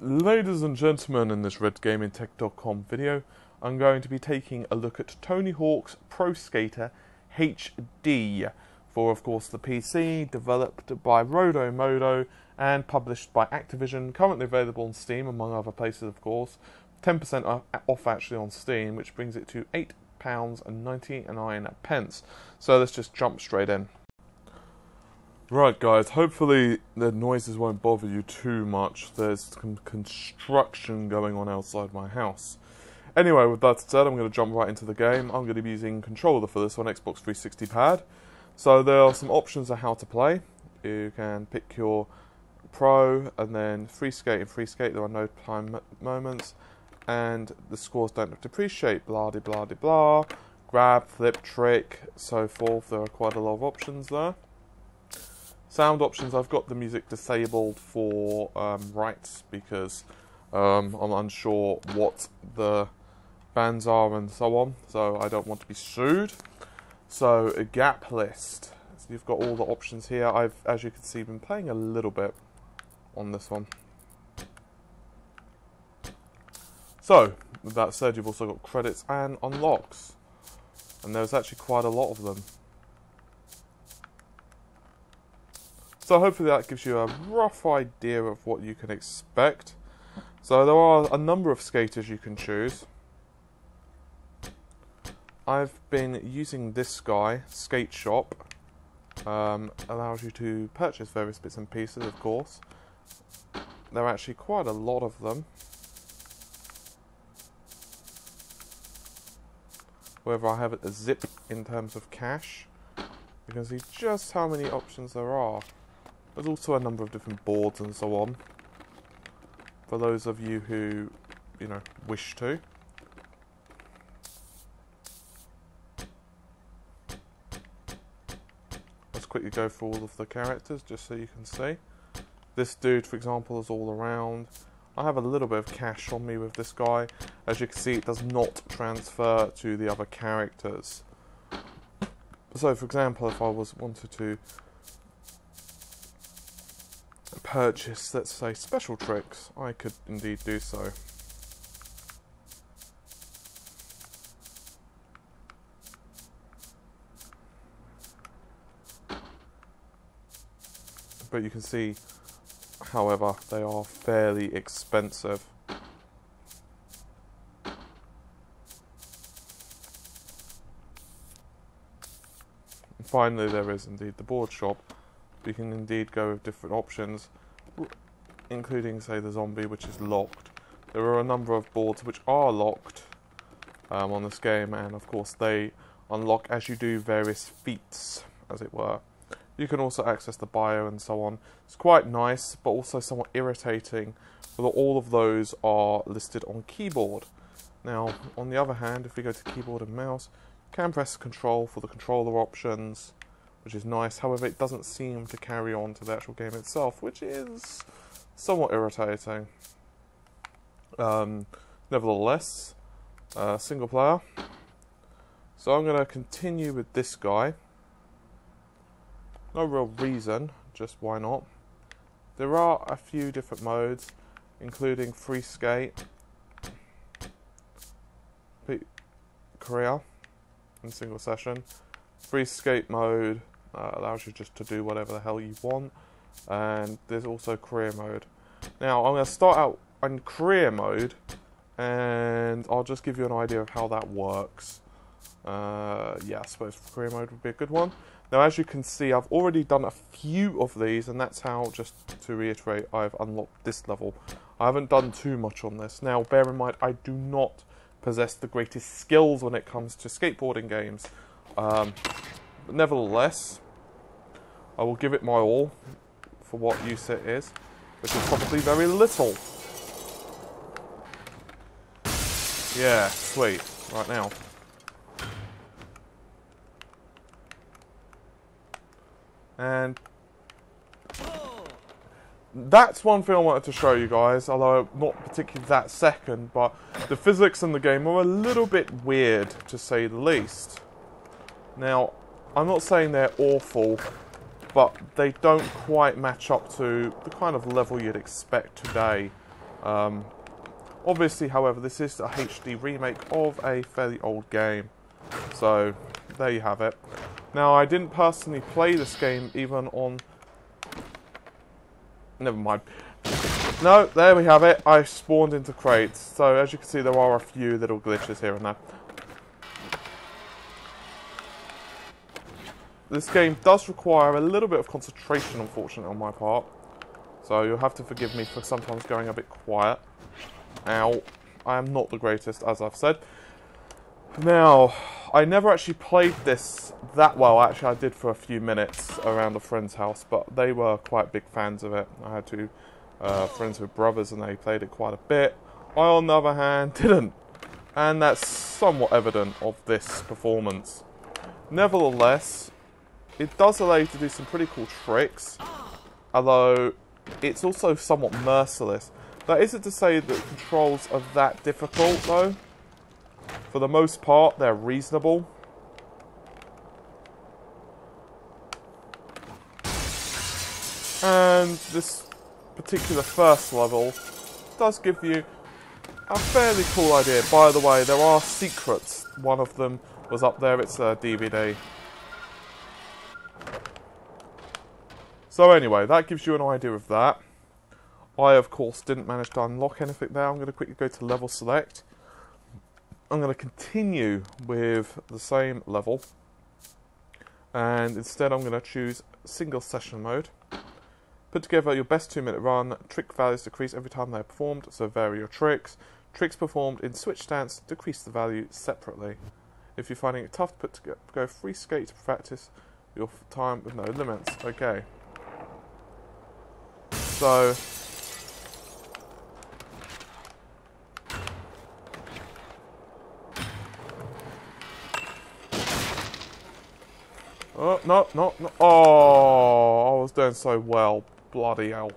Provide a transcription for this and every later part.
Ladies and gentlemen, in this RedGamingTech.com video, I'm going to be taking a look at Tony Hawk's Pro Skater HD for, of course, the PC, developed by Rodo Modo and published by Activision, currently available on Steam, among other places, of course. 10% off actually on Steam, which brings it to £8.99. So let's just jump straight in. Right guys, hopefully the noises won't bother you too much. There's some construction going on outside my house. Anyway, with that said, I'm going to jump right into the game. I'm going to be using controller for this on Xbox 360 pad. So there are some options of how to play. You can pick your Pro and then free skate and free skate. There are no time moments and the scores don't depreciate. Blah de blah de blah. Grab, flip, trick, so forth. There are quite a lot of options there. Sound options, I've got the music disabled for rights because I'm unsure what the bands are and so on, so I don't want to be sued. So a gap list, so you've got all the options here. I've, as you can see, been playing a little bit on this one. So with that said, you've also got credits and unlocks, and there's actually quite a lot of them. So hopefully that gives you a rough idea of what you can expect. So there are a number of skaters you can choose. I've been using this guy, Skate Shop. Allows you to purchase various bits and pieces, of course. There are actually quite a lot of them. However, I have it a zip in terms of cash. You can see just how many options there are. There's also a number of different boards and so on, for those of you who, wish to. Let's quickly go through all of the characters, just so you can see. This dude, for example, is all around. I have a little bit of cash on me with this guy. As you can see, it does not transfer to the other characters. So, for example, if I wanted to purchase, let's say, special tricks, I could indeed do so. But you can see, however, they are fairly expensive. And finally, there is indeed the board shop. You can indeed go with different options, including, say, the zombie, which is locked. There are a number of boards which are locked on this game, and of course they unlock as you do various feats, as it were. You can also access the bio and so on. It's quite nice, but also somewhat irritating, although all of those are listed on keyboard. Now, on the other hand, if we go to keyboard and mouse, you can press Control for the controller options, which is nice. However, it doesn't seem to carry on to the actual game itself, which is somewhat irritating. Nevertheless, single player. So I'm going to continue with this guy. No real reason, just why not. There are a few different modes, including free skate, career, and single session. Free skate mode allows you just to do whatever the hell you want, and there's also career mode. Now I'm going to start out in career mode, and I'll just give you an idea of how that works. Yeah, I suppose career mode would be a good one. Now, as you can see, I've already done a few of these, and that's how, just to reiterate, I've unlocked this level. I haven't done too much on this. Now, bear in mind, I do not possess the greatest skills when it comes to skateboarding games. But nevertheless, I will give it my all for what use it is, which is probably very little. Yeah, sweet. Right now. And that's one thing I wanted to show you guys, although not particularly that second, but the physics in the game are a little bit weird, to say the least. Now, I'm not saying they're awful, but they don't quite match up to the kind of level you'd expect today Obviously, however, this is a HD remake of a fairly old game. So, there you have it. Now, I didn't personally play this game even on... Never mind. No, there we have it. I spawned into crates. So, as you can see, there are a few little glitches here and there. This game does require a little bit of concentration, unfortunately, on my part. So, you'll have to forgive me for sometimes going a bit quiet. Ow. I am not the greatest, as I've said. Now, I never actually played this that well. Actually, I did for a few minutes around a friend's house, but they were quite big fans of it. I had two friends with brothers, and they played it quite a bit. I, on the other hand, didn't. And that's somewhat evident of this performance. Nevertheless, it does allow you to do some pretty cool tricks, although it's also somewhat merciless. That isn't to say that controls are that difficult, though. For the most part, they're reasonable. And this particular first level does give you a fairly cool idea. By the way, there are secrets. One of them was up there. It's a DVD. So anyway, that gives you an idea of that. I, of course, didn't manage to unlock anything there. I'm going to quickly go to level select. I'm going to continue with the same level. And instead, I'm going to choose single session mode. Put together your best 2-minute run. Trick values decrease every time they are performed, so vary your tricks. Tricks performed in switch stance decrease the value separately. If you're finding it tough to put together, go free skate to practice your time with no limits. Okay. So... Oh, no. Oh, I was doing so well. Bloody hell.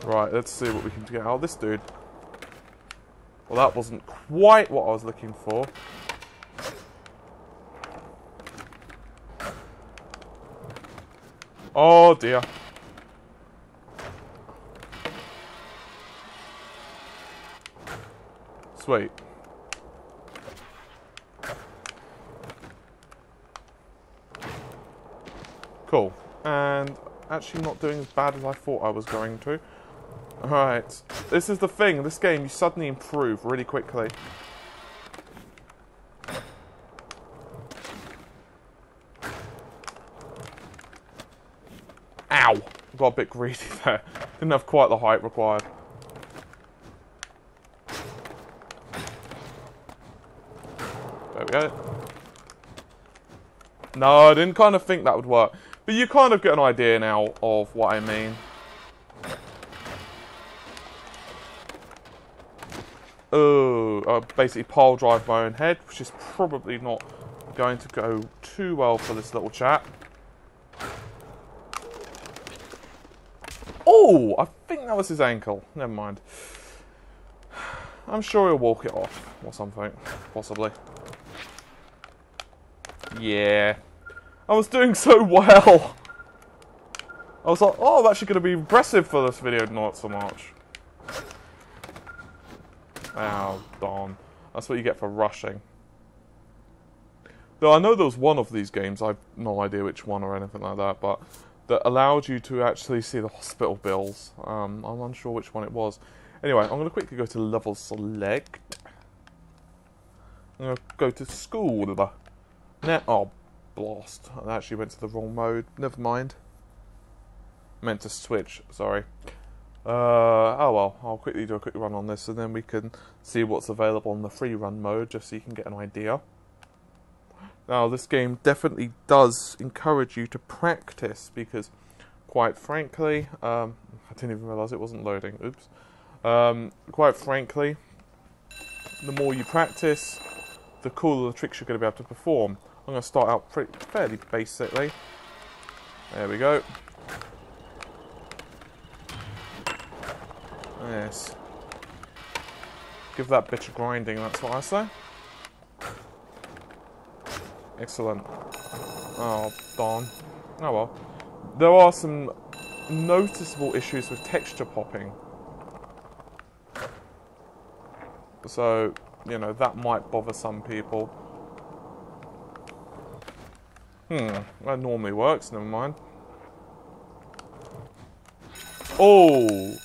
Right, let's see what we can get out of this dude. Well, that wasn't quite what I was looking for. Oh, dear. Sweet. Cool. And actually not doing as bad as I thought I was going to. Alright. This is the thing. This game, you suddenly improve really quickly. Ow! Got a bit greedy there. Didn't have quite the height required. There we go. No, I didn't kind of think that would work. But you kind of get an idea now of what I mean. Oh, I basically pile drive my own head, which is probably not going to go too well for this little chap. Oh, I think that was his ankle. Never mind. I'm sure he'll walk it off or something, possibly. Yeah. I was doing so well. I was like, oh, I'm actually going to be impressive for this video, not so much. Oh, darn. That's what you get for rushing. Though I know there was one of these games, I've no idea which one or anything like that, but that allowed you to actually see the hospital bills. I'm unsure which one it was. Anyway, I'm going to quickly go to level select. I'm going to go to school. Oh, blast. I actually went to the wrong mode. Never mind. Meant to switch, sorry. Oh well, I'll quickly do a quick run on this and then we can see what's available in the free run mode just so you can get an idea. Now, this game definitely does encourage you to practice because, quite frankly, I didn't even realise it wasn't loading, oops. Quite frankly, the more you practice, the cooler the tricks you're going to be able to perform. I'm going to start out fairly basically. There we go. Yes. Give that bit of grinding, that's what I say. Excellent. Oh, darn. Oh well. There are some noticeable issues with texture popping. So, you know, that might bother some people. That normally works, never mind. Oh!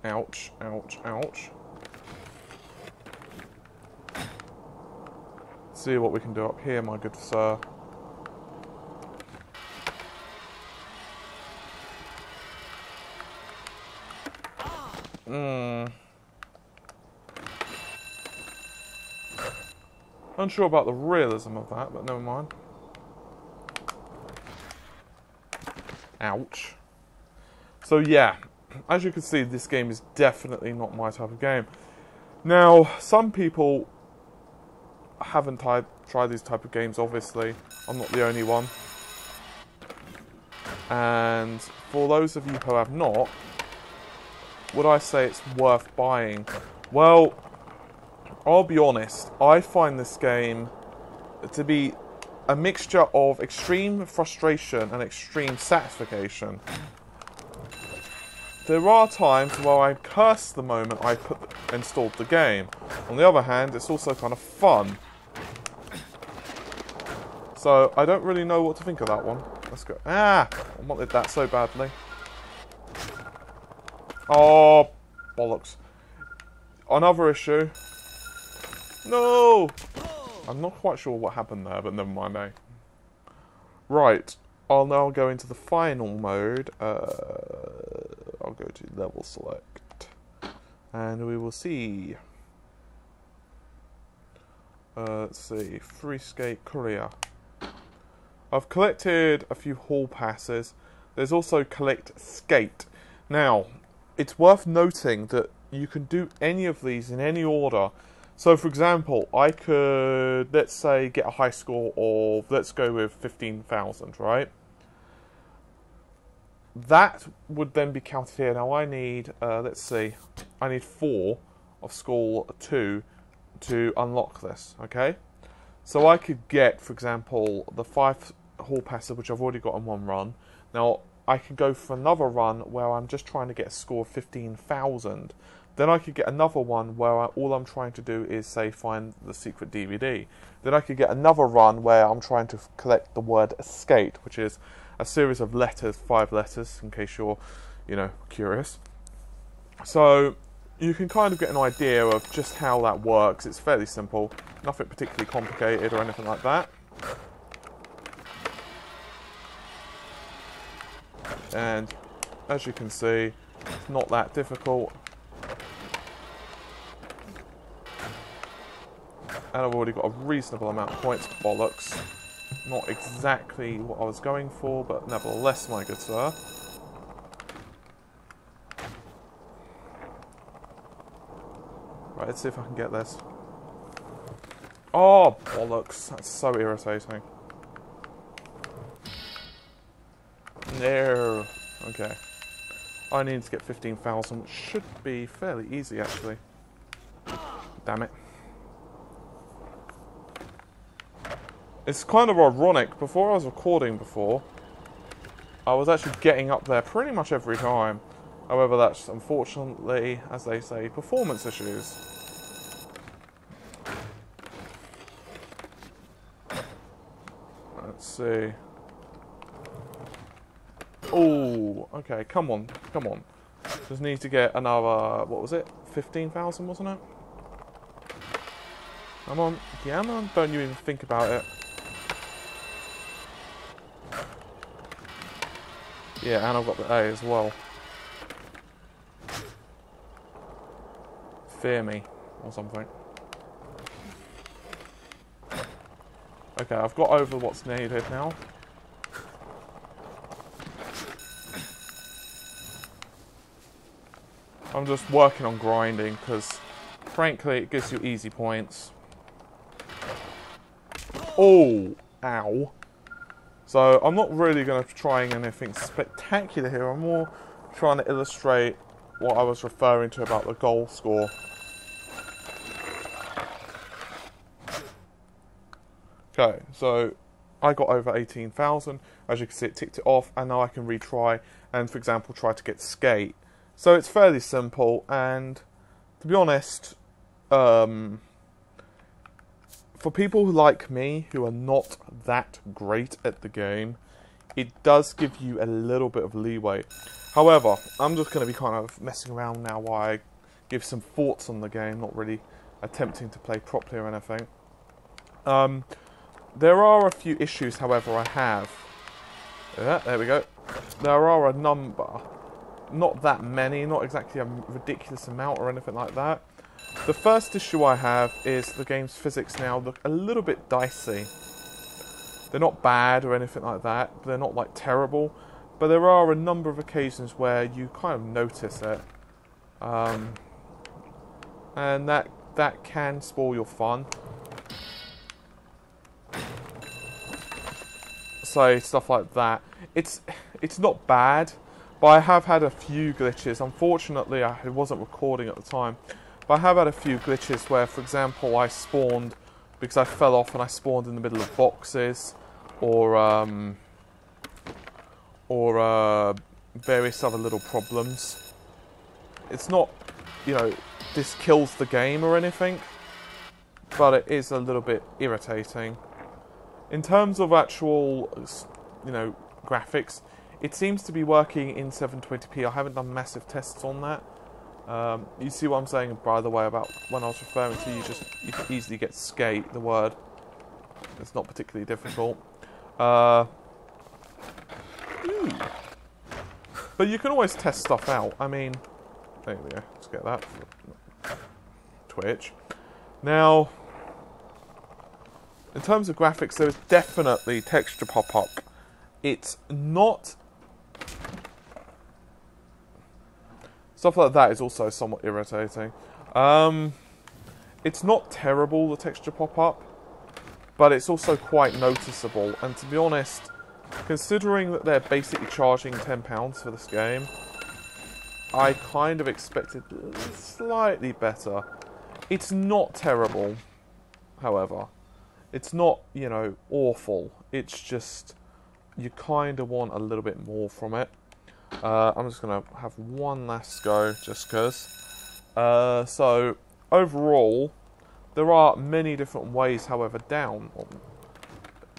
Ouch, ouch, ouch. Let's see what we can do up here, my good sir. Unsure about the realism of that, but never mind. Ouch. So yeah, as you can see, this game is definitely not my type of game. Now, some people haven't tried these type of games, obviously. I'm not the only one. And for those of you who have not, would I say it's worth buying? Well, I'll be honest, I find this game to be a mixture of extreme frustration and extreme satisfaction. There are times where I curse the moment I installed the game. On the other hand, it's also kind of fun. So, I don't really know what to think of that one. Let's go. Ah! I wanted that so badly. Oh, bollocks. Another issue. No! I'm not quite sure what happened there, but never mind, eh? Right. I'll now go into the final mode. I'll go to level select. And we will see. Let's see. Free skate Korea. I've collected a few hall passes. There's also collect skate. Now, it's worth noting that you can do any of these in any order. So, for example, I could, let's say, get a high score of, let's go with 15,000, right? That would then be counted here. Now, I need, let's see, I need 4 of score 2 to unlock this, okay? So I could get, for example, the 5 hall passes, which I've already got in one run. Now, I could go for another run where I'm just trying to get a score of 15,000. Then I could get another one where all I'm trying to do is, say, find the secret DVD. Then I could get another run where I'm trying to collect the word skate, which is a series of letters, 5 letters, in case you're, you know, curious. So you can kind of get an idea of just how that works. It's fairly simple, nothing particularly complicated or anything like that. And as you can see, it's not that difficult. And I've already got a reasonable amount of points. Bollocks. Not exactly what I was going for, but nevertheless, my good sir. Right, let's see if I can get this. Oh, bollocks. That's so irritating. No. Okay. I need to get 15,000, which should be fairly easy, actually. Damn it. It's kind of ironic, before I was recording before, I was actually getting up there pretty much every time. However, that's unfortunately, as they say, performance issues. Let's see. Oh, okay, come on, come on. Just need to get another, what was it? 15,000, wasn't it? Come on, yeah, man, don't you even think about it. Yeah, and I've got the A as well. Fear me, or something. Okay, I've got over what's needed now. I'm just working on grinding, because, frankly, it gives you easy points. Oh! Ow. So, I'm not really going to try anything spectacular here. I'm more trying to illustrate what I was referring to about the goal score. Okay, so I got over 18,000. As you can see, it ticked it off, and now I can retry and, for example, try to get skate. So it's fairly simple, and to be honest, for people like me who are not that great at the game, it does give you a little bit of leeway. However, I'm just going to be kind of messing around now while I give some thoughts on the game, not really attempting to play properly or anything. There are a few issues, however, I have. Yeah, there we go. There are a number. Not that many, not exactly a ridiculous amount or anything like that. The first issue I have is the game's physics now look a little bit dicey. They're not bad or anything like that. They're not like terrible. But there are a number of occasions where you kind of notice it. And that can spoil your fun. So stuff like that. It's not bad, but I have had a few glitches. Unfortunately, I wasn't recording at the time, but I have had a few glitches where, for example, I spawned because I fell off and I spawned in the middle of boxes, or various other little problems. It's not, you know, this kills the game or anything, but it is a little bit irritating. In terms of actual, you know, graphics, it seems to be working in 720p. I haven't done massive tests on that. You see what I'm saying, by the way, about when I was referring to you can easily get skate, the word. It's not particularly difficult. But you can always test stuff out. I mean, there we go. Let's get that. Twitch. Now, in terms of graphics, there is definitely texture pop-up. It's not... Stuff like that is also somewhat irritating. It's not terrible, the texture pop-up, but it's also quite noticeable. And to be honest, considering that they're basically charging £10 for this game, I kind of expected slightly better. It's not terrible, however. It's not, you know, awful. It's just, you kind of want a little bit more from it. I'm just going to have one last go, just because. So, overall, there are many different ways, however, down.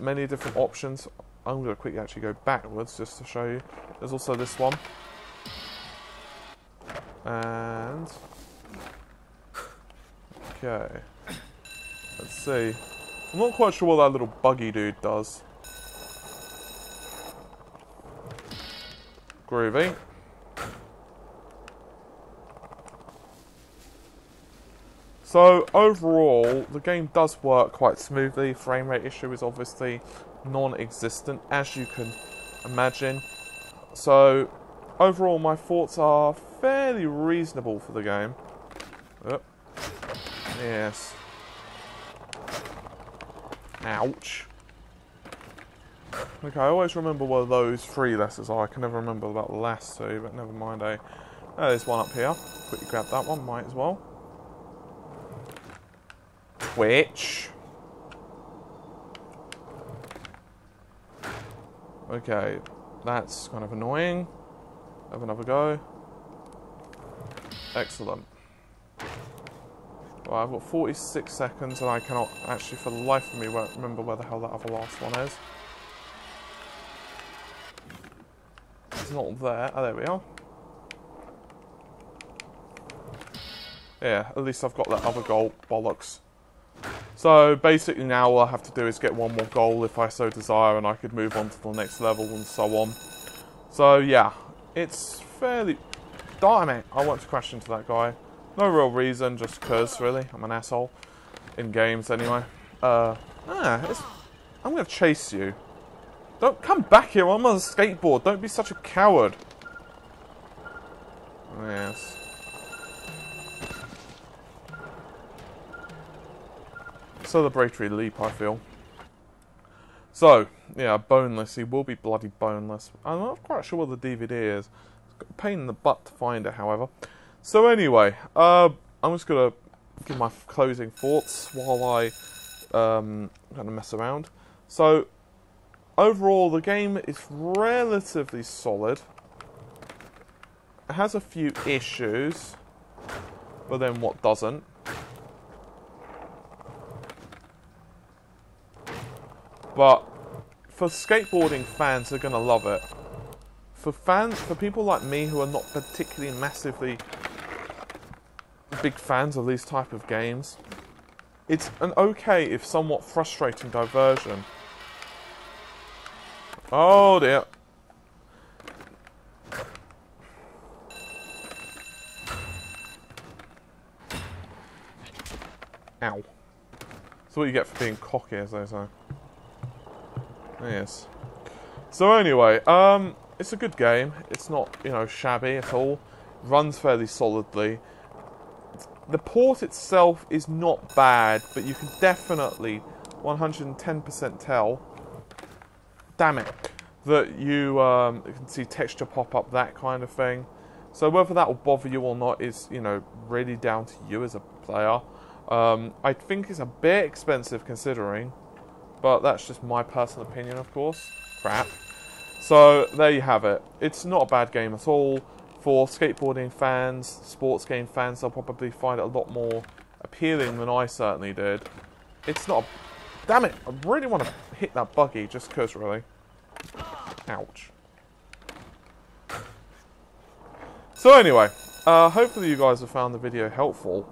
Many different options. I'm going to quickly actually go backwards, just to show you. There's also this one. And... okay. Let's see. I'm not quite sure what that little buggy dude does. Groovy. So, overall, the game does work quite smoothly. Frame rate issue is obviously non-existent, as you can imagine. So, overall, my thoughts are fairly reasonable for the game. Oh. Yes. Ouch. Okay, I always remember what those three letters are. I can never remember about the last two, but never mind. There's one up here. Quickly grab that one, might as well. Twitch. Okay, that's kind of annoying. Have another go. Excellent. Well, I've got 46 seconds and I cannot actually for the life of me remember where the hell that other last one is. It's not there. Oh, there we are. Yeah, at least I've got that other goal. Bollocks. So, basically now all I have to do is get one more goal if I so desire, and I could move on to the next level and so on. So, yeah. It's fairly... damn it! I want to crash into that guy. No real reason, just cause, really. I'm an asshole. In games, anyway. I'm gonna chase you. Don't come back here, I'm on a skateboard. Don't be such a coward. Yes. Celebratory leap, I feel. So, yeah, boneless. He will be bloody boneless. I'm not quite sure what the DVD is. It's got a pain in the butt to find it, however. So anyway, I'm just going to give my closing thoughts while I kind of mess around. So overall, the game is relatively solid. It has a few issues, but then what doesn't? But for skateboarding fans, they're gonna love it. For people like me who are not particularly massively big fans of these type of games, it's an okay, if somewhat frustrating diversion. Oh dear. Ow. That's what you get for being cocky, as they say. Yes. So anyway, it's a good game. It's not, you know, shabby at all. Runs fairly solidly. The port itself is not bad, but you can definitely 110% tell, damn it, that you can see texture pop up, that kind of thing. So whether that will bother you or not is, you know, really down to you as a player. I think it's a bit expensive considering, but that's just my personal opinion, of course. Crap. So there you have it. It's not a bad game at all. For skateboarding fans, sports game fans, they'll probably find it a lot more appealing than I certainly did. It's not a... Damn it! I really want to hit that buggy just because, really. Ouch. So anyway, hopefully you guys have found the video helpful.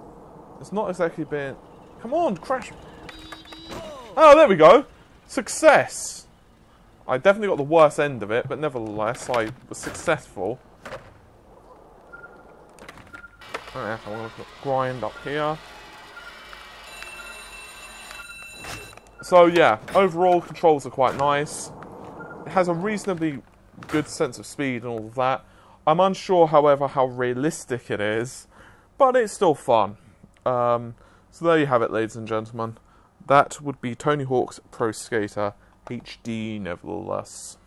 It's not exactly been... Come on, crash! Oh, there we go! Success! I definitely got the worst end of it, but nevertheless, I was successful. I'm going to grind up here. So yeah, overall controls are quite nice. It has a reasonably good sense of speed and all of that. I'm unsure, however, how realistic it is, but it's still fun. So there you have it, ladies and gentlemen. That would be Tony Hawk's Pro Skater HD, nevertheless.